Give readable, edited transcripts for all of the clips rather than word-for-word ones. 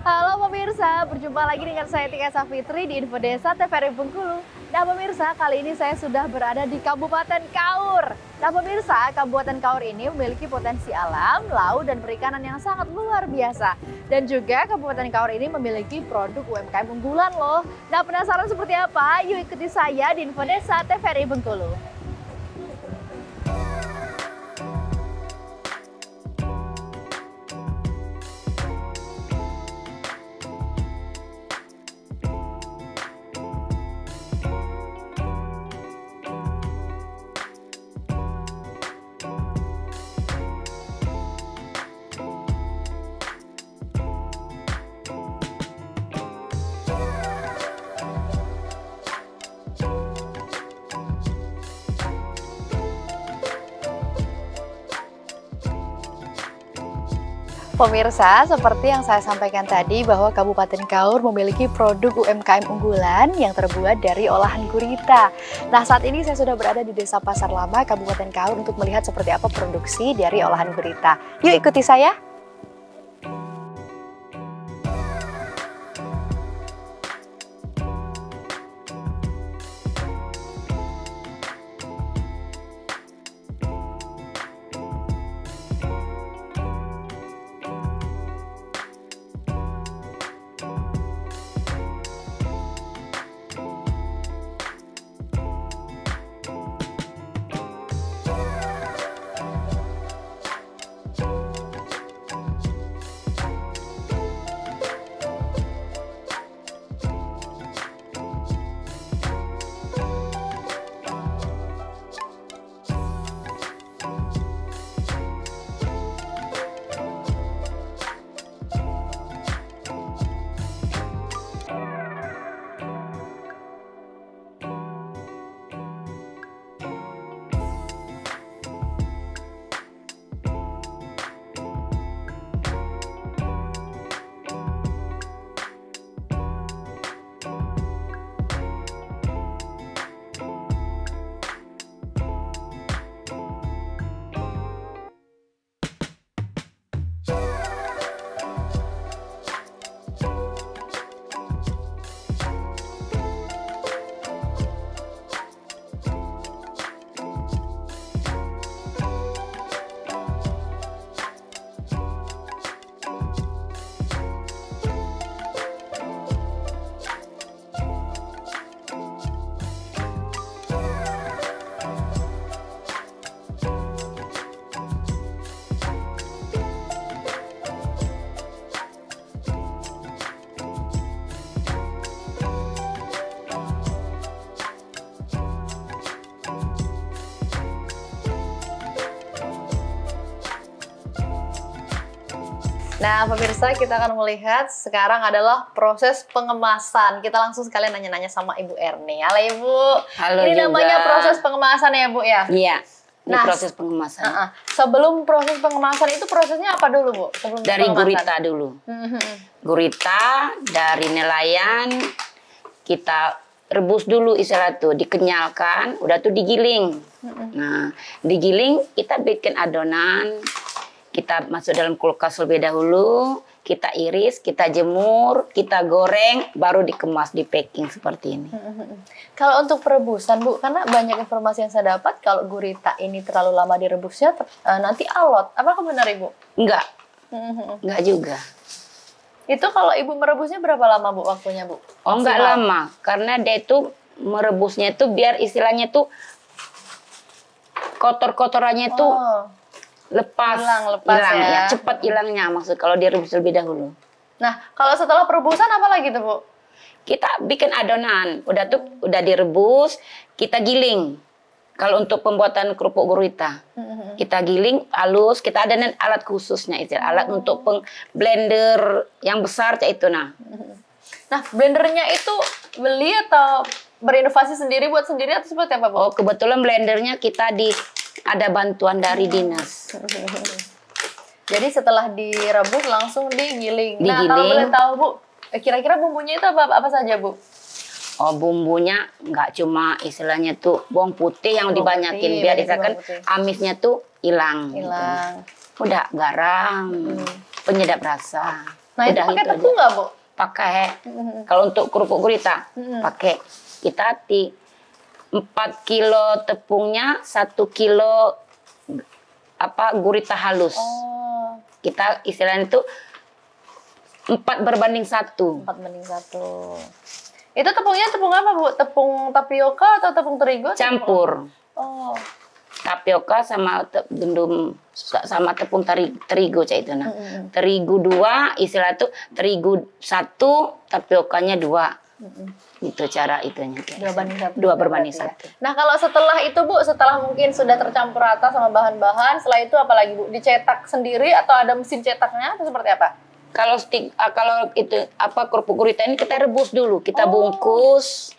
Halo pemirsa, berjumpa lagi dengan saya Tika Safitri di Info Desa TVRI Bengkulu. Nah pemirsa, kali ini saya sudah berada di Kabupaten Kaur. Nah pemirsa, Kabupaten Kaur ini memiliki potensi alam, laut, dan perikanan yang sangat luar biasa. Dan juga Kabupaten Kaur ini memiliki produk UMKM unggulan loh. Nah penasaran seperti apa? Yuk ikuti saya di Info Desa TVRI Bengkulu. Pemirsa, seperti yang saya sampaikan tadi bahwa Kabupaten Kaur memiliki produk UMKM unggulan yang terbuat dari olahan gurita. Nah, saat ini saya sudah berada di Desa Pasar Lama, Kabupaten Kaur untuk melihat seperti apa produksi dari olahan gurita. Yuk ikuti saya. Nah pemirsa, kita akan melihat sekarang adalah proses pengemasan. Kita langsung sekalian nanya-nanya sama Ibu Erni. Halo Ibu. Halo ini juga. Namanya proses pengemasan ya Bu ya? Iya, ini nah, proses pengemasan. Sebelum proses pengemasan itu prosesnya apa dulu Bu? Sebelum dari pengemasan? Gurita dulu. Gurita dari nelayan kita rebus dulu istilah tuh, dikenyalkan, udah tuh digiling. Nah, digiling kita bikin adonan. Kita masuk dalam kulkas lebih dahulu, kita iris, kita jemur, kita goreng, baru dikemas, di packing seperti ini. Kalau untuk perebusan Bu, karena banyak informasi yang saya dapat kalau gurita ini terlalu lama direbusnya nanti alot. Apakah benar Ibu? Enggak, enggak juga. Itu kalau Ibu merebusnya berapa lama Bu waktunya Bu? Oh enggak lama, karena dia itu merebusnya itu biar istilahnya tuh kotor-kotorannya itu lepas ya, cepat hilangnya maksud kalau direbus lebih dahulu. Nah, kalau setelah perebusan apa lagi tuh Bu? Kita bikin adonan, udah direbus, kita giling. Kalau untuk pembuatan kerupuk gurita, kita giling halus, kita ada alat khususnya itu, alat untuk blender yang besar kayak itu nah. Nah, blendernya itu beli atau berinovasi sendiri buat sendiri atau seperti apa Bu? Oh, kebetulan blendernya kita ada bantuan dari dinas. Jadi setelah direbus langsung digiling. Nah, kalau boleh tahu Bu, kira-kira bumbunya itu apa saja Bu? Oh, bumbunya nggak cuma istilahnya tuh bawang putih yang dibanyakin biar misalkan amisnya tuh hilang. Hilang. Udah garam, penyedap rasa. Nah, itu Udah pakai gitu tepung aja. nggak, Bu? Pakai. Kalau untuk kerupuk gurita, pakai. Kita 4 kilo tepungnya, 1 kilo gurita halus. Oh, Kita istilahnya itu 4:1. 4:1. Itu tepungnya tepung apa, Bu? Tepung tapioka atau tepung terigu? Campur. Oh. Tapioka sama sama tepung terigu cak itu nah. Terigu 2, istilah itu terigu 1, tapiokanya 2. Itu cara itunya. 2:1. 2:1. Nah, kalau setelah itu, Bu, setelah mungkin sudah tercampur rata sama bahan-bahan, setelah itu apa lagi, Bu? Dicetak sendiri atau ada mesin cetaknya atau seperti apa? Kalau kalau itu kerupuk gurita ini kita rebus dulu, kita bungkus.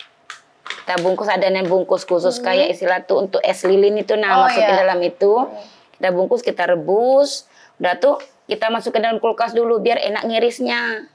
Kita bungkus, ada yang bungkus khusus kayak istilah tuh untuk es lilin itu, masukin dalam itu. Kita bungkus, kita rebus. Udah tuh kita masukin dalam kulkas dulu biar enak ngirisnya.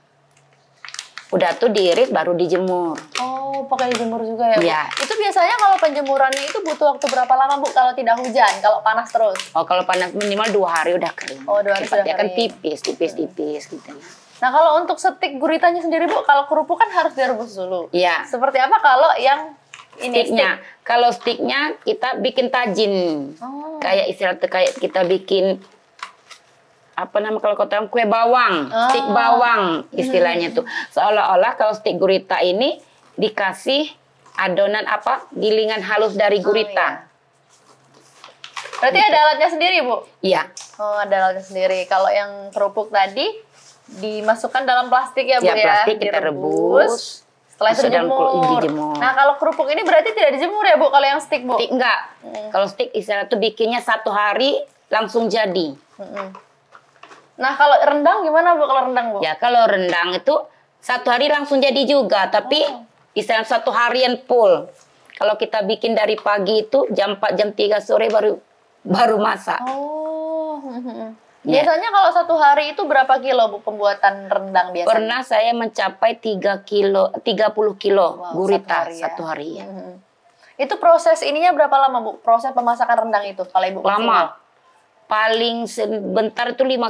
Udah tuh diiris baru dijemur. Oh, pakai dijemur juga ya, Bu? Iya. Itu biasanya kalau penjemurannya itu butuh waktu berapa lama, Bu, kalau tidak hujan, kalau panas terus? Oh, kalau panas minimal 2 hari udah kering. Oh, 2 hari sudah Dia kan kering. tipis gitu. Nah, kalau untuk stik guritanya sendiri, Bu, kalau kerupuk kan harus direbus dulu. Iya. Seperti apa kalau yang ini Stiknya, kalau stiknya kita bikin tajin. Oh. Kayak istilah tuh, kayak kita bikin kalau kata orang kue bawang, stik bawang istilahnya tuh. Seolah-olah kalau stik gurita ini dikasih adonan gilingan halus dari gurita. Berarti ada alatnya sendiri, Bu? Iya. Oh, ada alatnya sendiri. Kalau yang kerupuk tadi dimasukkan dalam plastik ya, Bu, Ya, plastik kita rebus. Setelah itu dijemur. dijemur. Nah, kalau kerupuk ini berarti tidak dijemur ya, Bu, kalau yang stik, Bu? Stik enggak. Kalau stik istilah tuh bikinnya 1 hari langsung jadi. Nah, kalau rendang gimana, Bu, kalau rendang, Bu? Ya, kalau rendang itu 1 hari langsung jadi juga, tapi istilah 1 harian full. Kalau kita bikin dari pagi itu jam 4, jam 3 sore baru masak. Oh. Biasanya kalau 1 hari itu berapa kilo, Bu, pembuatan rendang biasanya? Pernah saya mencapai 30 kilo gurita 1 hari ya. Itu proses ininya berapa lama, Bu? Proses pemasakan rendang itu kalau Ibu Lama. Paling sebentar itu 5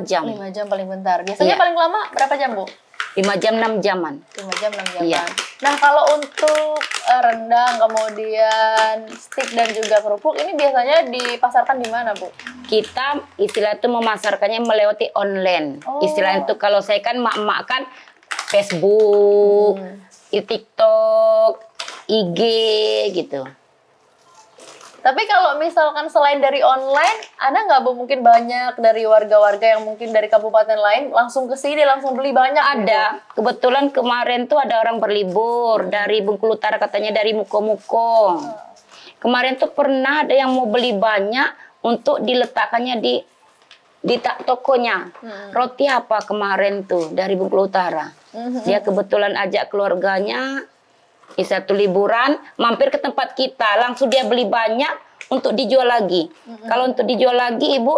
jam. 5 jam paling bentar. Biasanya paling lama berapa jam, Bu? 5 jam 6 jaman. 5 jam 6 jam. Iya. Nah, kalau untuk rendang, kemudian stik dan juga kerupuk ini biasanya dipasarkan di mana, Bu? Kita istilah itu memasarkannya melewati online. Istilah itu kalau saya kan mak-mak kan Facebook, TikTok, IG gitu. Tapi kalau misalkan selain dari online, ada nggak, Bu, mungkin banyak dari warga-warga yang mungkin dari kabupaten lain langsung ke sini, langsung beli banyak? Ada. Gitu? Kebetulan kemarin tuh ada orang berlibur dari Bengkulu Utara, katanya dari Muko-Muko. Kemarin tuh pernah ada yang mau beli banyak untuk diletakkannya di tokonya. Roti apa kemarin tuh dari Bengkulu Utara. Dia kebetulan ajak keluarganya. Satu liburan, mampir ke tempat kita, langsung dia beli banyak untuk dijual lagi. Kalau untuk dijual lagi, Ibu,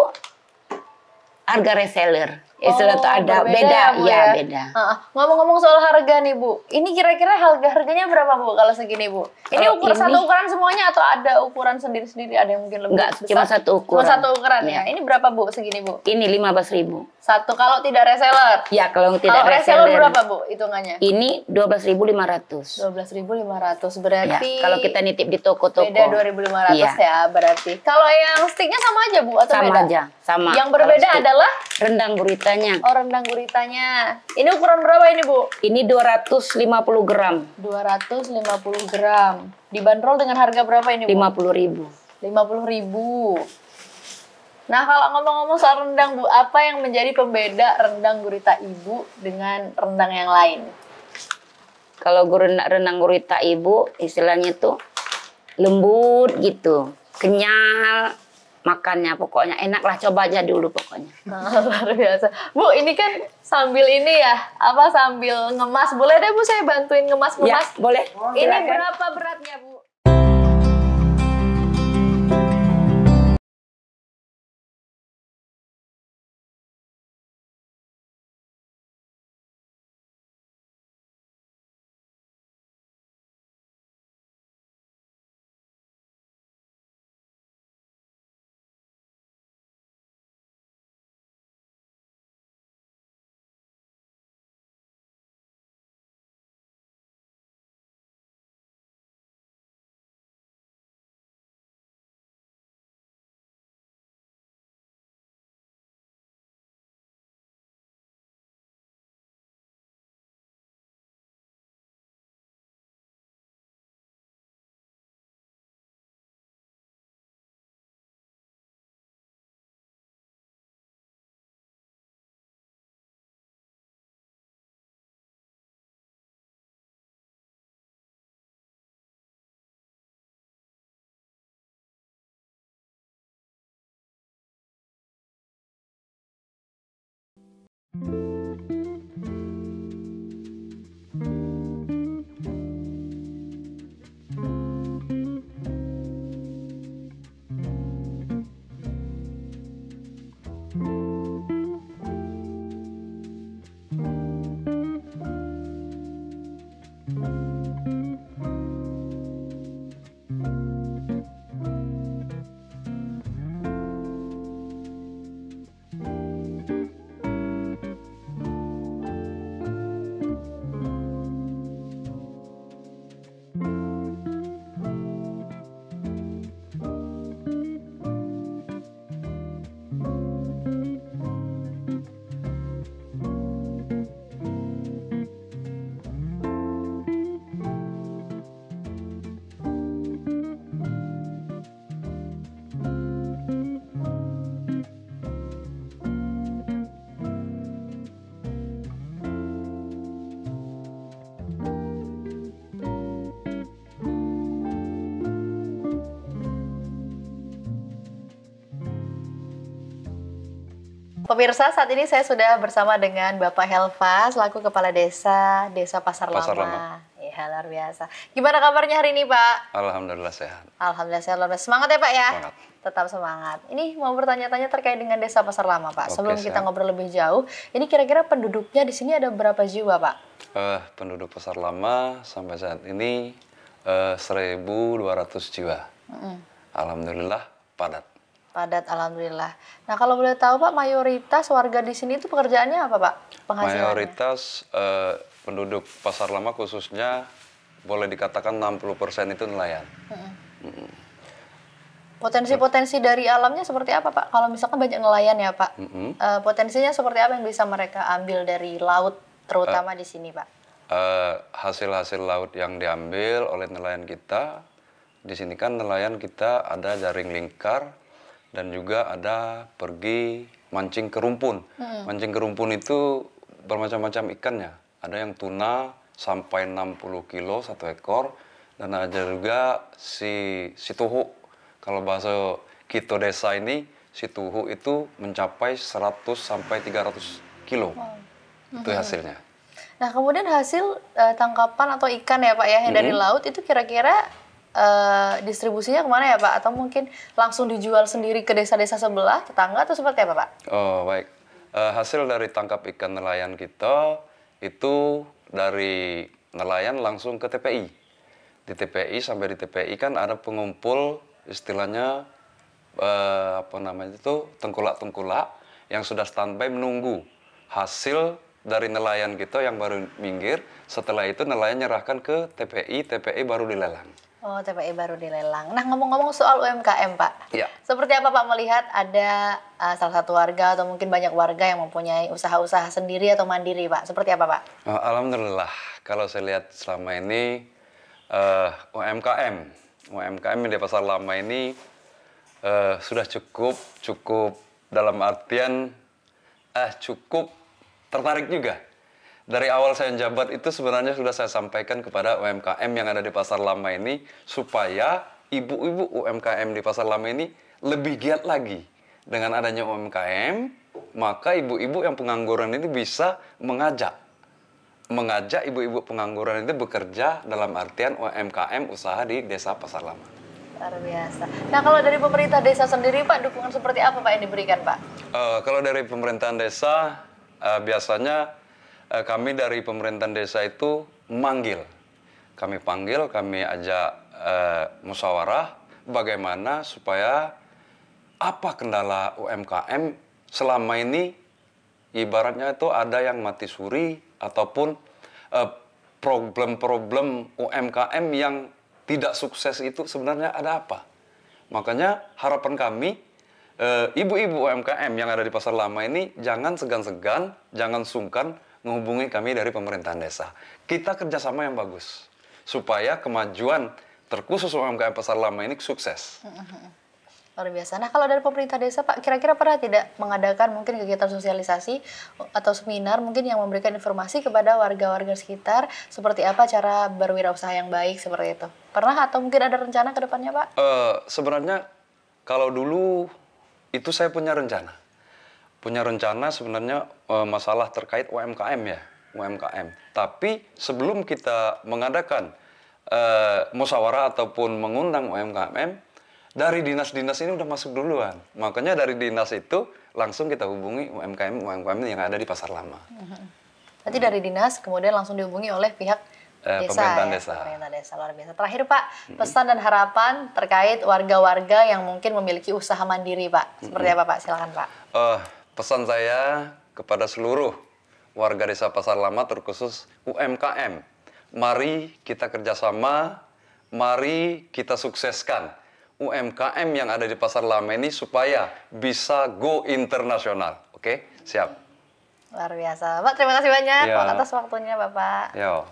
harga reseller. Istilah itu ada beda, ya, beda. Ngomong-ngomong soal harga nih, Bu, ini kira-kira harganya berapa, Bu, kalau segini, Bu? Ini satu ukuran semuanya atau ada ukuran sendiri-sendiri? Ada yang mungkin lebih besar? Enggak, cuma satu ukuran. Cuma satu ukuran ya. Ini berapa, Bu, segini, Bu? Ini 15.000. Satu kalau tidak reseller. Ya, kalau tidak reseller berapa, Bu, hitungannya? Ini 12.500. 12.500 berarti. Ya, kalau kita nitip di toko-toko. Beda 2.500 ya, berarti. Kalau yang sticknya sama aja, Bu, atau sama beda? Aja, sama. Yang berbeda adalah rendang guritanya. Oh, rendang guritanya. Ini ukuran berapa ini, Bu? Ini 250 gram. 250 gram. Dibanderol dengan harga berapa ini, Bu? 50.000. 50.000. Nah, kalau ngomong-ngomong soal rendang, Bu, apa yang menjadi pembeda rendang gurita Ibu dengan rendang yang lain? Kalau rendang gurita Ibu, istilahnya tuh lembut gitu, kenyal. Makannya pokoknya enak lah, coba aja dulu pokoknya. Luar biasa. Bu, ini kan sambil ini ya, sambil ngemas. Boleh deh, Bu, saya bantuin ngemas-ngemas? Ya, boleh. Ini berapa beratnya, Bu? Pemirsa, saat ini saya sudah bersama dengan Bapak Helva selaku Kepala Desa Pasar Lama. Ya, luar biasa. Gimana kabarnya hari ini, Pak? Alhamdulillah sehat. Alhamdulillah sehat, luar biasa. Semangat ya, Pak ya? Semangat. Tetap semangat. Ini mau bertanya-tanya terkait dengan Desa Pasar Lama, Pak. Oke, Sebelum kita siap. ngobrol lebih jauh, ini kira-kira penduduknya di sini ada berapa jiwa, Pak? Penduduk Pasar Lama sampai saat ini 1.200 jiwa. Alhamdulillah padat. Padat, alhamdulillah. Nah, kalau boleh tahu, Pak, mayoritas warga di sini itu pekerjaannya apa, Pak? Penghasilannya? Mayoritas penduduk Pasar Lama khususnya boleh dikatakan 60% itu nelayan. Potensi-potensi dari alamnya seperti apa, Pak? Kalau misalkan banyak nelayan ya, Pak. Potensinya seperti apa yang bisa mereka ambil dari laut, terutama di sini, Pak? Hasil-hasil laut yang diambil oleh nelayan kita, di sini kan nelayan kita ada jaring lingkar dan juga ada pergi mancing kerumpun. Mancing kerumpun itu bermacam-macam ikannya. Ada yang tuna sampai 60 kilo satu ekor, dan ada juga si tuhu. Kalau bahasa kita desa ini, si tuhu itu mencapai 100 sampai 300 kilo. Itu hasilnya. Nah, kemudian hasil tangkapan atau ikan ya, Pak, ya, yang dari laut itu kira-kira distribusinya kemana ya, Pak? Atau mungkin langsung dijual sendiri ke desa-desa sebelah, tetangga, atau seperti apa, Pak? Oh, baik. Hasil dari tangkap ikan nelayan kita itu dari nelayan langsung ke TPI. Di TPI, sampai di TPI kan ada pengumpul istilahnya tengkulak-tengkulak yang sudah standby menunggu hasil dari nelayan kita yang baru minggir. Setelah itu nelayan nyerahkan ke TPI, TPI baru dilelang. Oh, TPI baru dilelang. Nah, ngomong-ngomong soal UMKM, Pak. Ya. Seperti apa, Pak, melihat ada salah satu warga atau mungkin banyak warga yang mempunyai usaha-usaha sendiri atau mandiri, Pak? Seperti apa, Pak? Alhamdulillah, kalau saya lihat selama ini UMKM di Pasar Lama ini sudah cukup dalam artian cukup tertarik juga. Dari awal saya menjabat itu sebenarnya sudah saya sampaikan kepada UMKM yang ada di Pasar Lama ini supaya ibu-ibu UMKM di Pasar Lama ini lebih giat lagi. Dengan adanya UMKM, maka ibu-ibu yang pengangguran ini bisa mengajak ibu-ibu pengangguran itu bekerja dalam artian UMKM usaha di Desa Pasar Lama. Luar biasa. Nah, kalau dari pemerintah desa sendiri, Pak, dukungan seperti apa, Pak, yang diberikan, Pak? Kalau dari pemerintahan desa, biasanya kami dari pemerintahan desa itu memanggil. Kami panggil, kami ajak musyawarah bagaimana supaya apa kendala UMKM selama ini, ibaratnya itu ada yang mati suri ataupun problem-problem UMKM yang tidak sukses itu sebenarnya ada apa. Makanya harapan kami, ibu-ibu UMKM yang ada di Pasar Lama ini jangan segan-segan, jangan sungkan menghubungi kami dari pemerintahan desa. Kita kerjasama yang bagus supaya kemajuan terkhusus UMKM Pasar Lama ini sukses. Luar biasa. Nah, kalau dari pemerintah desa, Pak, kira-kira pernah tidak mengadakan mungkin kegiatan sosialisasi atau seminar mungkin yang memberikan informasi kepada warga-warga sekitar seperti apa cara berwirausaha yang baik seperti itu? Pernah atau mungkin ada rencana ke depannya, Pak? Sebenarnya kalau dulu itu saya punya rencana. punya rencana sebenarnya masalah terkait UMKM ya, UMKM. Tapi sebelum kita mengadakan musyawarah ataupun mengundang UMKM, dari dinas-dinas ini udah masuk duluan. Makanya dari dinas itu langsung kita hubungi UMKM yang ada di Pasar Lama. Berarti dari dinas kemudian langsung dihubungi oleh pihak desa, pemerintahan ya? desa. Pemerintahan desa, luar biasa. Terakhir Pak, pesan dan harapan terkait warga-warga yang mungkin memiliki usaha mandiri Pak. Seperti apa Pak? Silakan Pak. Pesan saya kepada seluruh warga desa Pasar Lama terkhusus UMKM. Mari kita kerjasama, mari kita sukseskan UMKM yang ada di Pasar Lama ini supaya bisa go internasional. Oke, siap. Luar biasa. Pak, terima kasih banyak Ya. atas waktunya Bapak. Yo.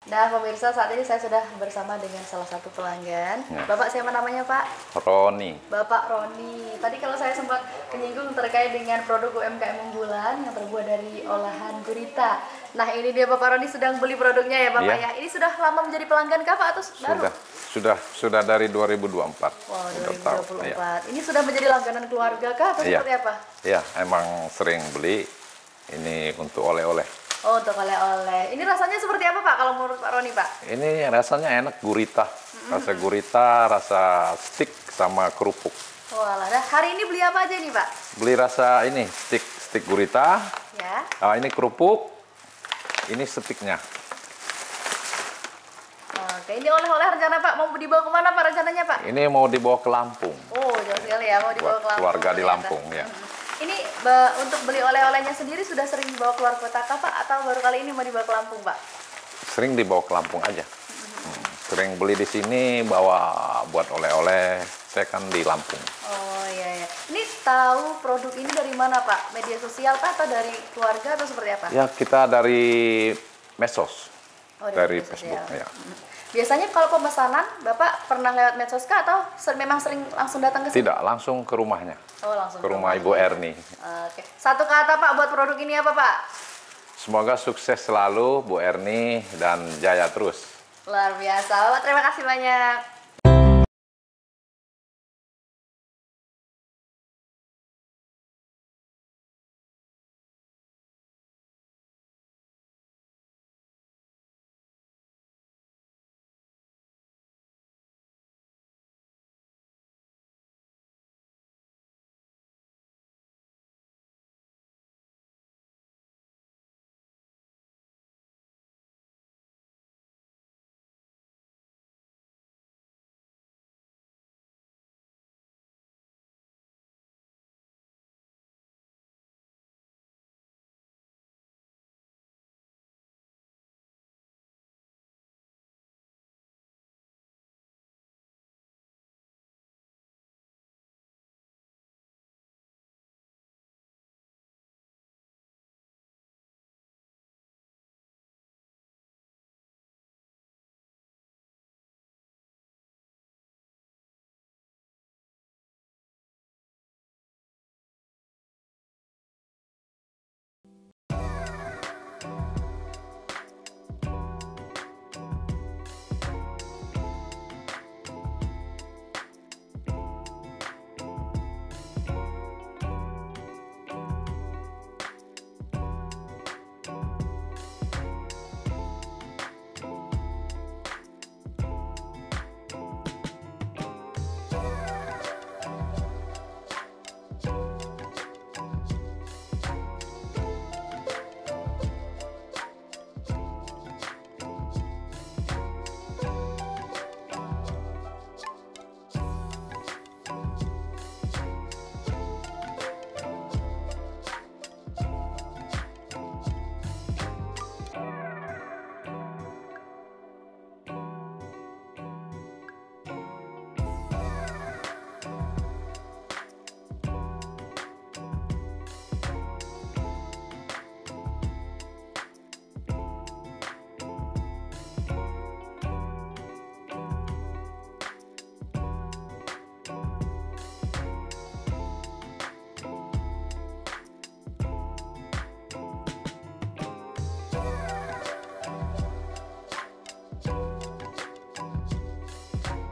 Nah pemirsa, saat ini saya sudah bersama dengan salah satu pelanggan. Ya. Bapak siapa namanya Pak? Roni. Bapak Roni. Tadi kalau saya sempat menyinggung terkait dengan produk UMKM unggulan yang terbuat dari olahan gurita. Nah ini dia Bapak Roni sedang beli produknya ya Bapak Iya. ya. Ini sudah lama menjadi pelanggan kah Pak atau baru? Sudah dari 2024. Wow, Untuk tahu. 2024. Iya. Ini sudah menjadi langganan keluarga kah atau Iya. seperti apa? Ya, emang sering beli ini untuk oleh-oleh. Oh, untuk oleh-oleh. Ini rasanya seperti apa Pak kalau menurut Pak Roni Pak? Ini rasanya enak, gurita. Rasa gurita, rasa stick sama kerupuk. Walah, nah hari ini beli apa aja nih Pak? Beli rasa ini stick gurita. Ya. Ini kerupuk. Ini sticknya. Oke, ini oleh-oleh rencana Pak mau dibawa kemana Pak rencananya Pak? Ini mau dibawa ke Lampung. Oh, jauh sekali ya, mau dibawa ke Buat Lampung. keluarga di ternyata. Lampung, ya. Ini untuk beli oleh-olehnya sendiri sudah sering dibawa keluar kota kah Pak? Atau baru kali ini mau dibawa ke Lampung Pak? Sering dibawa ke Lampung aja. Sering beli di sini, bawa buat oleh-oleh. Saya kan di Lampung. Oh iya ya. Ini tahu produk ini dari mana Pak? Media sosial kah atau dari keluarga atau seperti apa? Ya, kita dari medsos. Oh, Dari media Facebook, sosial. ya. Biasanya kalau pemesanan Bapak pernah lewat medsos kah atau memang sering langsung datang ke sini? Tidak, langsung ke rumahnya. Oh, langsung Ke rumah Ibu Erni. Oke. Satu kata Pak buat produk ini apa Pak? Semoga sukses selalu Bu Erni dan jaya terus. Luar biasa. Bapak terima kasih banyak.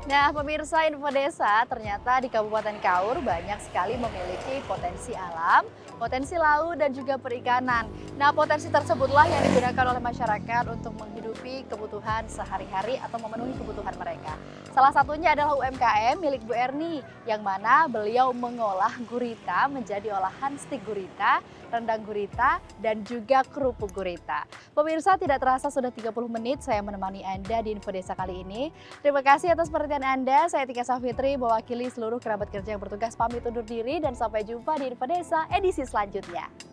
Nah, pemirsa Info Desa, ternyata di Kabupaten Kaur banyak sekali memiliki potensi alam, potensi laut, dan juga perikanan. Nah, potensi tersebutlah yang digunakan oleh masyarakat untuk menghidupi kebutuhan sehari-hari atau memenuhi kebutuhan mereka. Salah satunya adalah UMKM milik Bu Erni, yang mana beliau mengolah gurita menjadi olahan stik gurita, rendang gurita, dan juga kerupuk gurita. Pemirsa, tidak terasa sudah 30 menit saya menemani Anda di Info Desa kali ini. Terima kasih atas perhatian Anda. Saya Tika Safitri, mewakili seluruh kerabat kerja yang bertugas pamit undur diri dan sampai jumpa di Info Desa edisi selanjutnya.